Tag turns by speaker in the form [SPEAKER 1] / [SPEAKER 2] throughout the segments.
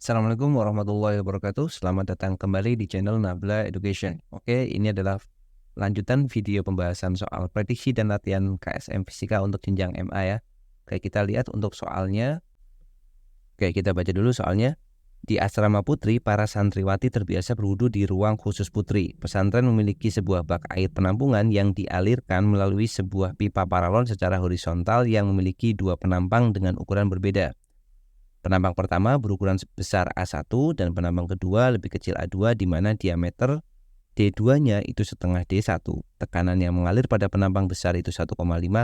[SPEAKER 1] Assalamualaikum warahmatullahi wabarakatuh. Selamat datang kembali di channel Nabla Education. Oke, ini adalah lanjutan video pembahasan soal prediksi dan latihan KSM Fisika untuk jenjang MA ya. Oke, kita lihat untuk soalnya. Oke, kita baca dulu soalnya. Di asrama putri, para santriwati terbiasa berwudu di ruang khusus putri. Pesantren memiliki sebuah bak air penampungan yang dialirkan melalui sebuah pipa paralon secara horizontal yang memiliki dua penampang dengan ukuran berbeda. Penampang pertama berukuran besar A1 dan penampang kedua lebih kecil A2 di mana diameter D2-nya itu setengah D1. Tekanan yang mengalir pada penampang besar itu 1,5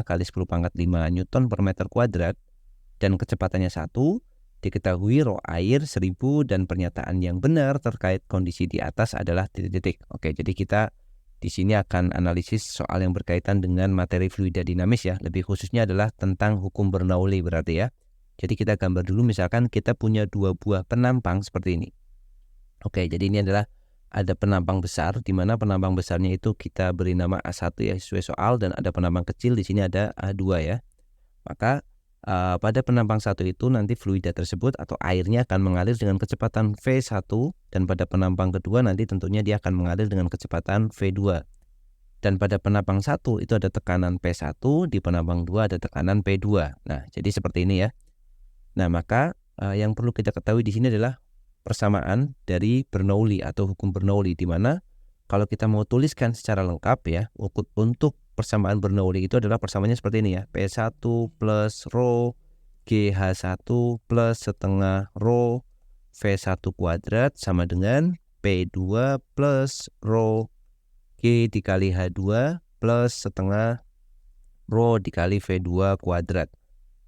[SPEAKER 1] kali 10 pangkat 5 Newton per meter kuadrat dan kecepatannya 1. Diketahui rho air 1000 dan pernyataan yang benar terkait kondisi di atas adalah titik-titik. Oke, jadi kita di sini akan analisis soal yang berkaitan dengan materi fluida dinamis ya. Lebih khususnya adalah tentang hukum Bernoulli berarti ya. Jadi kita gambar dulu misalkan kita punya dua buah penampang seperti ini. Oke, jadi ini adalah ada penampang besar di mana penampang besarnya itu kita beri nama A1 ya sesuai soal, dan ada penampang kecil di sini ada A2 ya. Maka pada penampang 1 itu nanti fluida tersebut atau airnya akan mengalir dengan kecepatan V1, dan pada penampang kedua nanti tentunya dia akan mengalir dengan kecepatan V2. Dan pada penampang 1 itu ada tekanan P1, di penampang 2 ada tekanan P2. Nah, jadi seperti ini ya. Nah, maka yang perlu kita ketahui di sini adalah persamaan dari Bernoulli atau hukum Bernoulli, di mana kalau kita mau tuliskan secara lengkap ya, untuk persamaan Bernoulli itu adalah persamaannya seperti ini ya. P1 plus rho GH1 plus setengah rho V1 kuadrat sama dengan P2 plus rho G dikali H2 plus setengah rho dikali V2 kuadrat.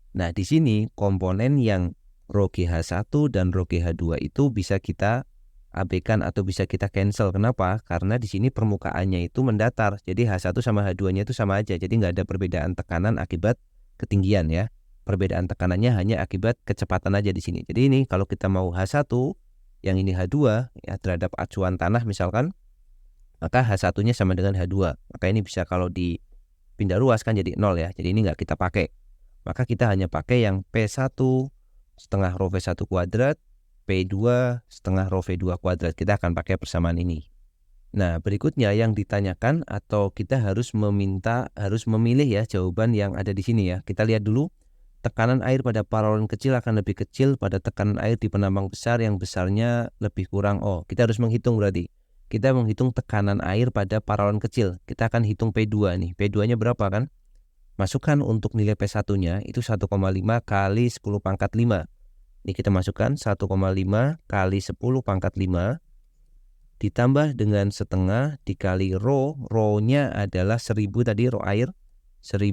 [SPEAKER 1] Nah, di sini komponen yang rho GH1 dan rho GH2 itu bisa kita abaikan atau bisa kita cancel. Kenapa? Karena di sini permukaannya itu mendatar. Jadi H1 sama H2-nya itu sama aja. Jadi nggak ada perbedaan tekanan akibat ketinggian ya. Perbedaan tekanannya hanya akibat kecepatan aja di sini. Jadi ini kalau kita mau H1, yang ini H2 ya terhadap acuan tanah misalkan, maka H1-nya sama dengan H2. Maka ini bisa kalau dipindah ruas kan jadi 0 ya. Jadi ini nggak kita pakai. Maka kita hanya pakai yang P1 setengah rho V1 kuadrat, P2 setengah rho V2 kuadrat. Kita akan pakai persamaan ini. Nah, berikutnya yang ditanyakan atau kita harus memilih ya jawaban yang ada di sini ya. Kita lihat dulu, tekanan air pada paralon kecil akan lebih kecil pada tekanan air di penampang besar yang besarnya lebih kurang. Oh, kita harus menghitung berarti. Kita menghitung tekanan air pada paralon kecil. Kita akan hitung P2 nih. P2-nya berapa kan? Masukkan untuk nilai P1-nya itu 1,5 kali 10 pangkat 5. Ini kita masukkan 1,5 kali 10 pangkat 5 ditambah dengan setengah dikali rho. Rho-nya adalah 1000 tadi, rho air. 1000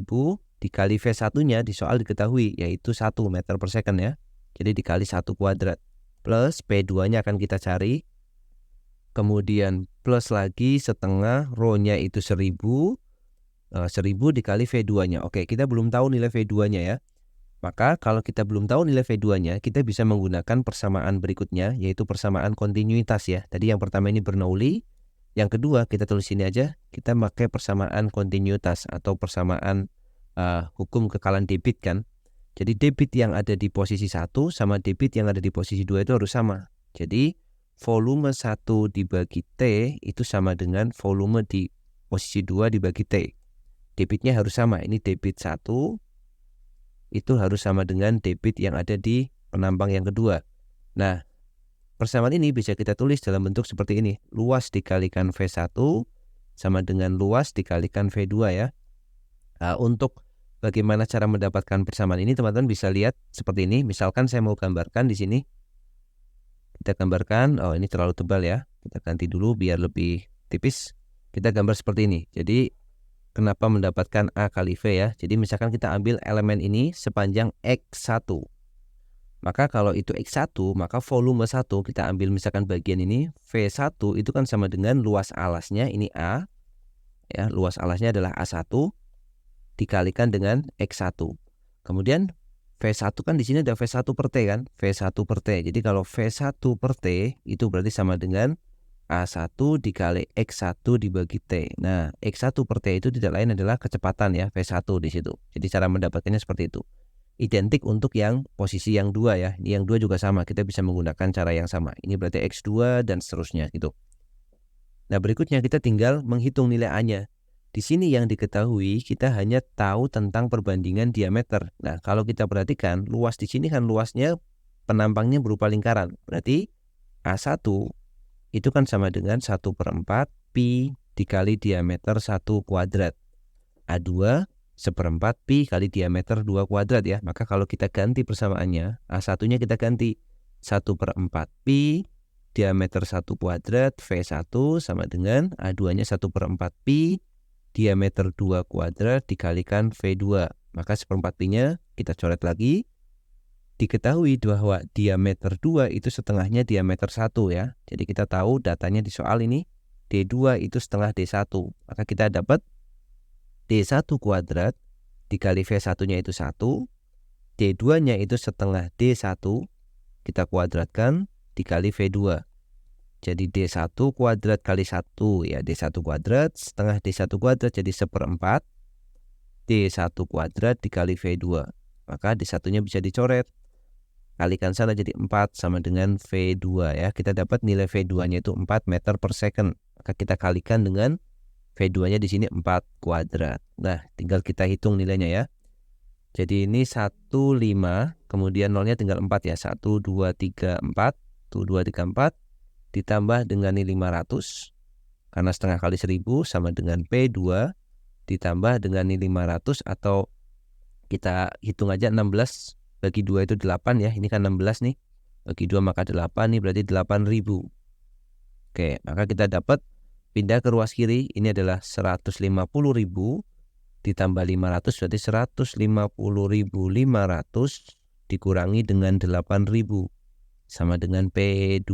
[SPEAKER 1] dikali V1-nya di soal diketahui yaitu 1 meter per second ya. Jadi dikali 1 kuadrat. Plus P2-nya akan kita cari. Kemudian plus lagi setengah, rho-nya itu 1000. 1000 dikali V2-nya. Oke, kita belum tahu nilai V2-nya ya. Maka kalau kita belum tahu nilai V2-nya, kita bisa menggunakan persamaan berikutnya, yaitu persamaan kontinuitas ya. Tadi yang pertama ini Bernoulli, yang kedua kita tulis ini aja, kita pakai persamaan kontinuitas atau persamaan hukum kekalan debit kan. Jadi debit yang ada di posisi 1 sama debit yang ada di posisi 2 itu harus sama. Jadi volume 1 dibagi T itu sama dengan volume di posisi 2 dibagi T. Debitnya harus sama. Ini debit 1 itu harus sama dengan debit yang ada di penampang yang kedua. Nah, persamaan ini bisa kita tulis dalam bentuk seperti ini. Luas dikalikan V1 sama dengan luas dikalikan V2 ya. Nah, untuk bagaimana cara mendapatkan persamaan ini, teman-teman bisa lihat seperti ini. Misalkan saya mau gambarkan di sini. Kita gambarkan, oh ini terlalu tebal ya. Kita ganti dulu biar lebih tipis. Kita gambar seperti ini. Jadi kenapa mendapatkan A kali V ya. Jadi misalkan kita ambil elemen ini sepanjang X1. Maka kalau itu X1, maka volume 1 kita ambil misalkan bagian ini. V1 itu kan sama dengan luas alasnya, ini A. Ya, luas alasnya adalah A1 dikalikan dengan X1. Kemudian V1 kan di sini ada V1 per T kan. V1 per T. Jadi kalau V1 per T itu berarti sama dengan A1 dikali X1 dibagi T. Nah, X1 per T itu tidak lain adalah kecepatan ya, V1 di situ. Jadi cara mendapatkannya seperti itu. identik untuk yang posisi yang 2 ya. Yang 2 juga sama, kita bisa menggunakan cara yang sama. Ini berarti X2 dan seterusnya gitu. Nah, berikutnya kita tinggal menghitung nilai A-nya. Di sini yang diketahui kita hanya tahu tentang perbandingan diameter. Nah, kalau kita perhatikan luas di sini kan luasnya penampangnya berupa lingkaran. Berarti A1 itu kan sama dengan 1/4 pi dikali diameter 1 kuadrat. A2 1/4 pi kali diameter 2 kuadrat ya. Maka kalau kita ganti persamaannya, A1-nya kita ganti 1/4 pi diameter 1 kuadrat V1 sama dengan A2-nya 1/4 pi diameter 2 kuadrat dikalikan V2. Maka 1/4 pi-nya kita coret lagi. Diketahui bahwa diameter 2 itu setengahnya diameter 1 ya. Jadi kita tahu datanya di soal ini D2 itu setengah D1. Maka kita dapat D1 kuadrat dikali V1-nya itu 1. D2-nya itu setengah D1 kita kuadratkan dikali V2. Jadi D1 kuadrat kali 1 ya, D1 kuadrat setengah D1 kuadrat jadi 1/4 D1 kuadrat dikali V2. Maka D1-nya bisa dicoret. Kalikan sana jadi 4 sama dengan V2 ya. Kita dapat nilai V2-nya itu 4 meter per second. Maka kita kalikan dengan V2-nya di sini 4 kuadrat. Nah, tinggal kita hitung nilainya ya. Jadi ini 15, kemudian nolnya tinggal 4 ya. 1, 2, 3, 4. 1, 2, 3, 4. Ditambah dengan ini 500. Karena setengah kali 1000 sama dengan P2. Ditambah dengan ini 500 atau kita hitung aja 16 bagi 2 itu 8 ya. Ini kan 16 nih. Bagi 2 maka 8 nih berarti 8.000. Oke, maka kita dapat pindah ke ruas kiri. Ini adalah 150.000 ditambah 500 berarti 150.500 dikurangi dengan 8.000 sama dengan P2.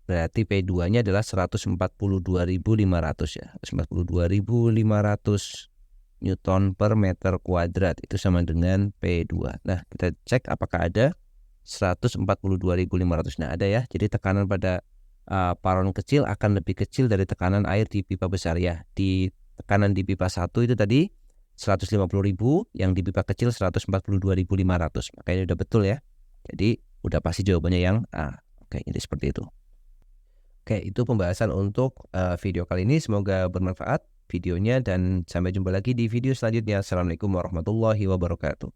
[SPEAKER 1] Berarti P2-nya adalah 142.500 ya. 142.500 Newton per meter kuadrat. Itu sama dengan P2. Nah, kita cek apakah ada 142.500. Nah, ada ya. Jadi tekanan pada paralon kecil akan lebih kecil dari tekanan air di pipa besar ya. Di tekanan di pipa 1 itu tadi 150.000, yang di pipa kecil 142.500. Makanya udah betul ya. Jadi udah pasti jawabannya yang A. Oke, jadi seperti itu. Oke, itu pembahasan untuk video kali ini. Semoga bermanfaat videonya dan sampai jumpa lagi di video selanjutnya. Assalamualaikum warahmatullahi wabarakatuh.